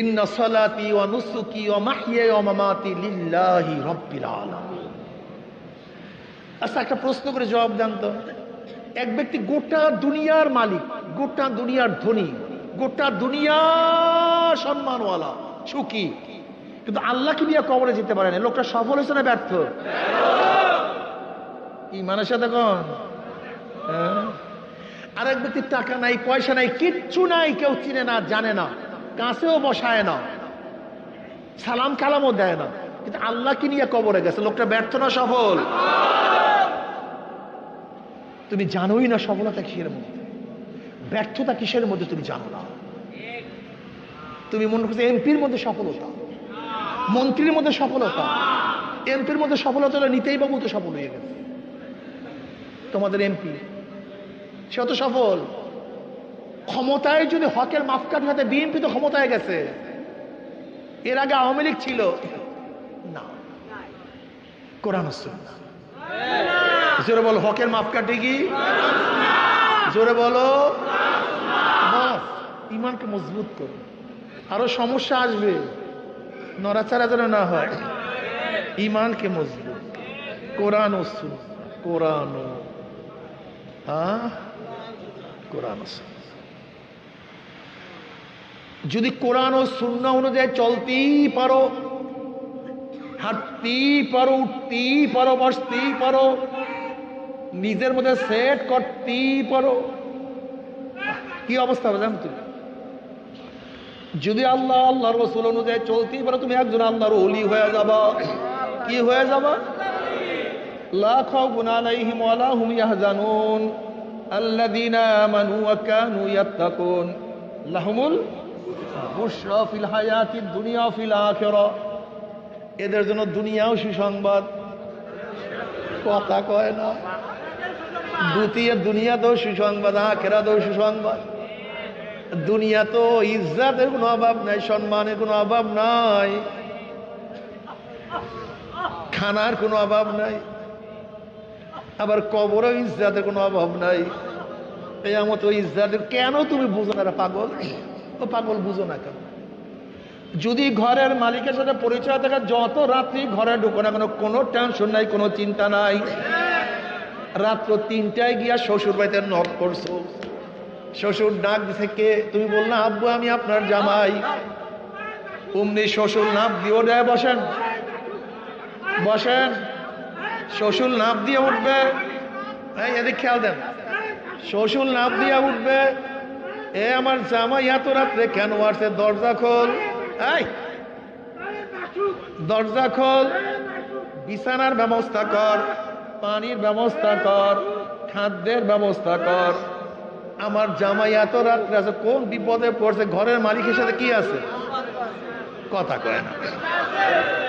ইন্না সালাতি ওয়া নুসুকি ওয়া মাহইয়ায়া ওয়া মামাতি লিল্লাহি রাব্বিল আলামিন। আচ্ছা একটা প্রশ্ন করে জবাব দেন তো। এক ব্যক্তি গোটা দুনিয়ার মালিক, গোটা দুনিয়ার ধনী, গোটা দুনিয়া সম্মানওয়ালা, সুখী, কিন্তু আল্লাহকে নিয়ে কবরে যেতে পারে না। লোকটা সফল হয়েছে না ব্যর্থ? ইমানের সাথে কোন? আর এক ব্যক্তির টাকা নাই, পয়সা নাই, কিচ্ছু নাই, কেউ চিনে না, জানে না, কাছেও বসায় না, সালাম কালামও দেয় না, কিন্তু আল্লাহকে নিয়ে কবরে গেছে। লোকটা ব্যর্থ না সফল? তুমি জানোই না সফলতা কিসের মধ্যে, ব্যর্থতা কিসের মধ্যে তুমি জানো না। তুমি মনে করছো এমপির মধ্যে সফলতা, মন্ত্রীর মধ্যে সফলতা। এমপির মধ্যে সফলতা হলে নিতেই বাবু তো সফল হয়ে গেছে। তোমাদের এমপি, সে তো সফল। ক্ষমতায় যদি হকের মাপকাঠি হাতে, বিএনপি তো ক্ষমতায় গেছে। এর আগে আওয়ামী লীগ ছিল না। কোরআন সুন্নাহ। জোরে বলো, হকের মাপকাঠি কি? জোরে বলো। বাস, ইমানকে মজবুত করো। আরো সমস্যা আসবে, নড়াচড়া যেন না হয়। ইমানকে মজবুত, কোরআন ও সুন্নাহ, কোরআন ও কোরআন ও সুন্নাহ। যদি কোরআন ও সুন্নাহ অনুযায়ী চলতেই পারো, হাঁটতেই পারো, উঠতেই পারো, বসতেই পারো, নিজের মধ্যে সেট করতেই পারো, কি অবস্থা হবে জানো তুমি? যদি আল্লাহ আল্লাহর রাসূল অনুযায়ী চলতেই পারো, তুমি একজন আল্লাহর ওলি হয়ে যাবা। কি হয়ে যাবা? লা খাউফুন আলাইহিম ওয়া লা হুম ইয়াহজানুন আল্লাযীনা আমানু ওয়া কানু ইয়াত্তাকুন লাহুমুল বুশরা ফিল হায়াতিদ দুনিয়া ফিল আখিরাহ। এদের জন্য দুনিয়াও সুসংবাদ, কথা কয় না। দ্বিতীয় দুনিয়াতেও সুসংবাদ, আখিরাতেও সুসংবাদ। দুনিয়া তো ইজ্জতের কোনো অভাব নাই, সম্মানের কোনো অভাব নাই, খানার কোনো অভাব নাই, আবার কবরও ইজ্জতের কোনো অভাব নাই। কিয়ামত ও ইজ্জতের। কেন তুমি বুঝো না পাগল? ও পাগল বুঝো না কেন? যদি ঘরের মালিকের সাথে পরিচয় থাকে, যত রাত্রি ঘরে ঢুকো না কেন, কোনো টেনশন নাই, কোনো চিন্তা নাই। রাত্র 3টায় গিয়া শ্বশুর বাড়িতে নক করছো, শ্বশুর ডাক দিছে কে? তুমি বললা আব্বু আমি আপনার জামাই। অমনি শ্বশুর নাপ দিয়ে দেয়, বসেন বসেন। শ্বশুর নাপ দিয়ে উঠবে, এদিকে খেয়াল দেন। শ্বশুর নাপ দিয়ে উঠবে, এ আমার জামাই এত রাত্রে কেন আসছে? দরজা খোল, এই দরজা খোল, বিছানার ব্যবস্থা কর, পানির ব্যবস্থা কর, খাদ্যের ব্যবস্থা কর। আমার জামাই এত রাত্রে আছে, কোন বিপদে পড়ছে? ঘরের মালিকের সাথে কি আছে? কথা কয় না,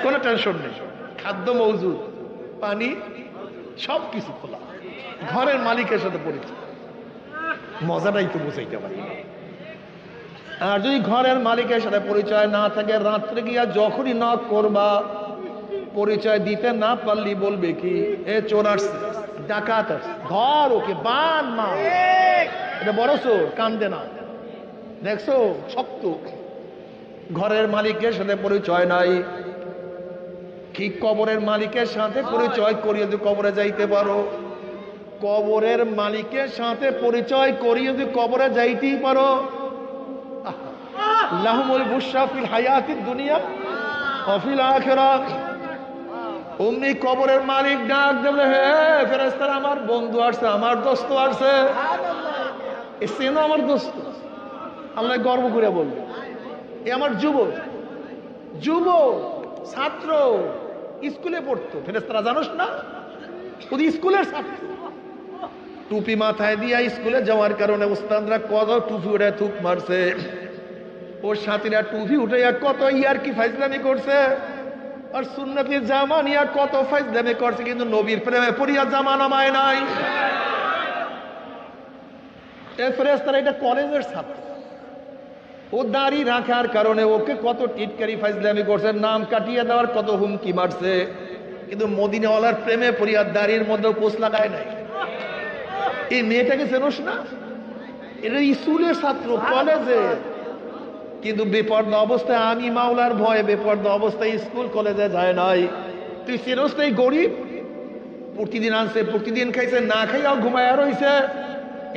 কোনো টেনশন নেই, খাদ্য মজুদ, পানি সব কিছু খোলা, ঘরের মালিকের সাথে পরিচয়। মজাটাই তো বুঝাইতে পারি। আর যদি ঘরের মালিকের সাথে পরিচয় না থাকে, রাত্রে গিয়া যখনই নক করবা, পরিচয় দিতে না পারলি বলবে কি? এ চোর আসছে, ডাকাত আসছে, ঘর ওকে বান মা। এটা বড় চোর, কান্দে না, দেখছো শক্ত। ঘরের মালিকের সাথে পরিচয় নাই, ঠিক কবরের মালিকের সাথে পরিচয় করিয়ে যদি কবরে যাইতে পারো, কবরের মালিকের সাথে পরিচয় করিয়ে যদি কবরে যাইতেই পারো, লাহুমুল বুশরা ফিল হায়াতিদ দুনিয়া ওয়া ফিল আখিরাহ। অমনি কবরের মালিক ডাক দেবে, হে ফেরেশতারা, আমার বন্ধু আসছে, আমার দোস্ত আসছে। এসেন আমার দোস্ত, আল্লাহ গর্ব করে বলবে, এ আমার যুবক, যুবক ছাত্র, স্কুলে পড়তো। ফেরেশতারা জানোস না, শুধু স্কুলের ছাত্র। টুপি মাথায় দিয়া স্কুলে যাওয়ার কারণে উস্তাদরা কত টুপি উঠে থুক মারছে, ওর সাথীরা টুপি উঠে কত ইয়ার কি ফাইজলামি করছে, আর সুন্নতি জামা নিয়ে কত ফাইজলামি করছে, কিন্তু নবীর প্রেমে পড়িয়া জামা নামায় নাই। এই ফেরেশতারা এটা কলেজের ছাত্র, ও দাড়ি রাখার কারণে ওকে কত টিটকারি ফাইজলামি করছে, নাম কাটিয়ে দেওয়ার কত হুমকি মারছে, কিন্তু মদিনাওয়ালার প্রেমে পড়িয়া দাড়ির মধ্যে পোষ লাগায় নাই। এই মেয়েটাকে চেনোস না? এটা স্কুলের ছাত্র, কলেজে, কিন্তু বেপর্দা অবস্থায়, আমি মাওলার ভয়ে বেপর্দা অবস্থায় স্কুল কলেজে যায় নাই। তুই চেনোস না? এই গরিব প্রতিদিন আনছে, প্রতিদিন খাইছে, না খাইয়াও ঘুমায় রইছে,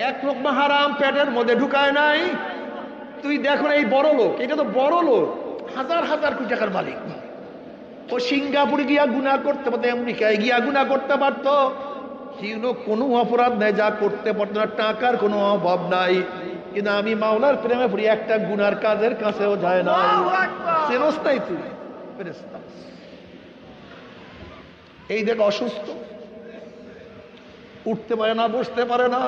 এক লোকমা হারাম পেটের মধ্যে ঢুকায় নাই। তুই দেখো এই বড় লোক, এটা তো বড় লোক, হাজার হাজার কোটি টাকার মালিক। ও সিঙ্গাপুরে গিয়া গুনাহ করতে পারতো, আমেরিকায় গিয়া গুনাহ করতে পারতো, কোনো অপরাধ নাই যা করতে পারতো না, টাকার কোনো অভাব নাই। কিন্তু আমি মাওলার প্রেমে পড়ি, একটা গুনার কাজের কাছেও যায় না। চেনস্তাই তুই ফেরেশতা। এই দেখ অসুস্থ, উঠতে পারে না, বসতে পারে না,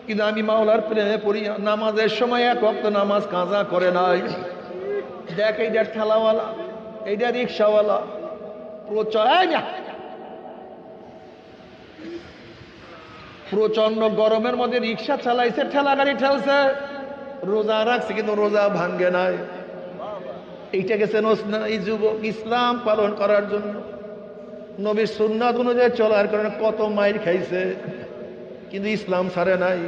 কিন্তু আমি মাওলার প্রেমে পড়ি। নামাজের সময় এক ওয়াক্ত নামাজ কাজা করে নাই। দেখ এইটা ঠেলাওয়ালা, এইটা রিক্সাওয়ালা, প্রচন্ড গরমের মধ্যে রিক্সা চালাইছে, ঠেলা গাড়ি ঠেলছে, রোজা রাখছে কিন্তু রোজা ভাঙ্গে নাই। এইটাকে চেনোস না? এই যুবক ইসলাম পালন করার জন্য নবীর সুন্নাত অনুযায়ী চলার কারণে কত মাইর খাইছে, কিন্তু ইসলাম ছাড়ে নাই।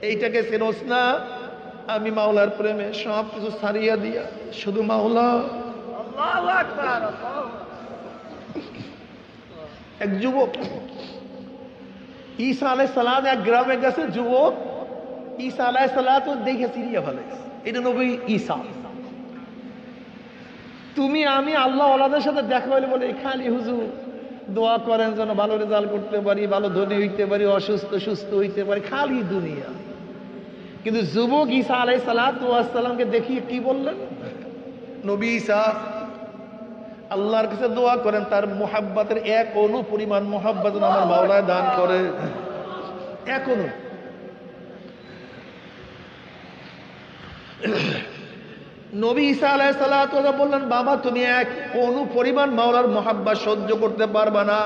এইটাকে চেনোস না? আমি মাওলার প্রেমে সব কিছু ছাড়িয়া দিয়া শুধু মাওলা। এক যুবক ঈসা আলাইহিস সালাম এক গ্রামে গেছে, যুবক ঈসা আলাইহিস সালাম দেখে চিনিয়া ফেলেছে, এটা নবী ঈসা। তুমি আমি আল্লাহ ওয়ালাদের সাথে দেখা হইলে বলে খালি হুজুর দোয়া করেন যেন ভালো রেজাল্ট করতে পারি, ভালো ধনী হইতে পারি, অসুস্থ সুস্থ হইতে পারি, খালি দুনিয়া। কিন্তু যুবক ঈসা আলাইহিস সালামকে দেখিয়ে কি বললেন নবী ঈসা? আল্লাহর কাছে দোয়া করেন তার মোহাব্বতের এক অণু পরিমাণ মোহাব্বত আমার মাওলায় দান করে। এক অণু। নবী ঈসা আলাইহিস সালাতু ওয়া সালাম বললেন, বাবা তুমি এক অণু পরিমাণ মাওলার মোহাব্বত সহ্য করতে পারবা না।